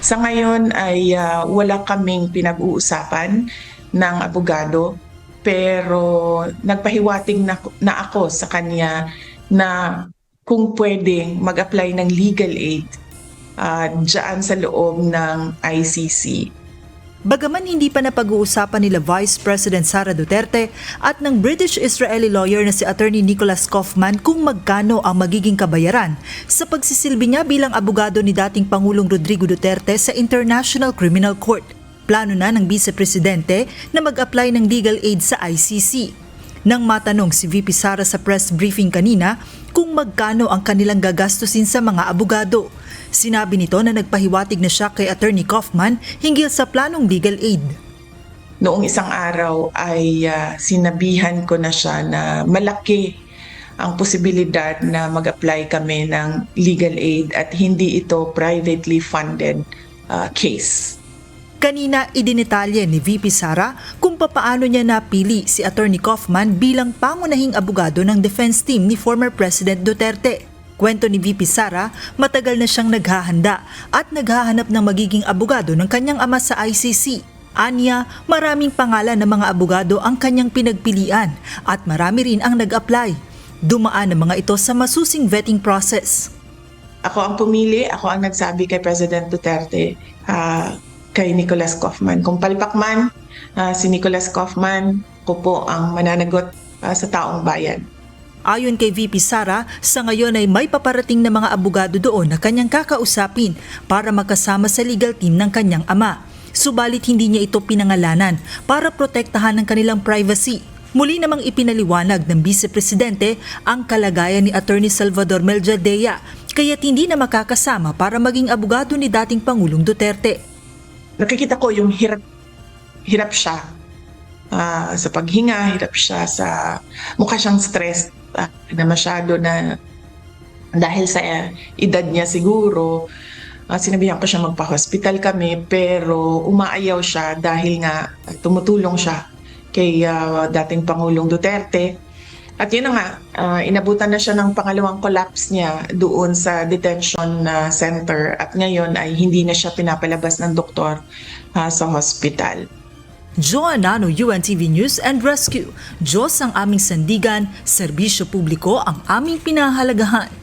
Sa ngayon ay wala kaming pinag-uusapan ng abogado, pero nagpahiwatig na ako sa kanya na kung pwedeng mag-apply ng legal aid dyan sa loob ng ICC. Bagaman hindi pa napag-uusapan nila Vice President Sara Duterte at ng British-Israeli lawyer na si Attorney Nicholas Kaufman kung magkano ang magiging kabayaran sa pagsisilbi niya bilang abogado ni dating Pangulong Rodrigo Duterte sa International Criminal Court. Plano na ng Vice Presidente na mag-apply ng legal aid sa ICC. Nang matanong si VP Sara sa press briefing kanina kung magkano ang kanilang gagastusin sa mga abogado, sinabi nito na nagpahiwatig na siya kay Attorney Kaufman hinggil sa planong legal aid. Noong isang araw ay sinabihan ko na siya na malaki ang posibilidad na mag-apply kami ng legal aid at hindi ito privately funded case. Kanina idinitalye ni VP Sara kung papaano niya napili si Attorney Kaufman bilang pangunahing abogado ng defense team ni former President Duterte. Kwento ni VP Sara, matagal na siyang naghahanda at naghahanap ng magiging abogado ng kanyang ama sa ICC. Anya, maraming pangalan ng mga abogado ang kanyang pinagpilian at marami rin ang nag-apply. Dumaan ang mga ito sa masusing vetting process. Ako ang pumili, ako ang nagsabi kay President Duterte, kay Nicholas Kaufman. Kung palpak man si Nicholas Kaufman, ko po ang mananagot sa taong bayan. Ayon kay VP Sara, sa ngayon ay may paparating na mga abogado doon na kanyang kakausapin para makasama sa legal team ng kanyang ama. Subalit hindi niya ito pinangalanan para protektahan ng kanilang privacy. Muli namang ipinaliwanag ng Vice Presidente ang kalagayan ni Attorney Salvador Meljadea, kaya't hindi na makakasama para maging abogado ni dating Pangulong Duterte. Nakikita ko yung hirap siya sa paghinga, hirap siya sa mukha siyang stressed na masyado na dahil sa edad niya siguro. Sinabihan ko siya magpa-hospital kami pero umaayaw siya dahil nga tumutulong siya kay dating Pangulong Duterte. At yun na nga, inabutan na siya ng pangalawang collapse niya doon sa detention center at ngayon ay hindi na siya pinapalabas ng doktor sa hospital. Joanna Anano, UNTV News and Rescue. Diyos ang aming sandigan, serbisyo publiko ang aming pinahahalagahan.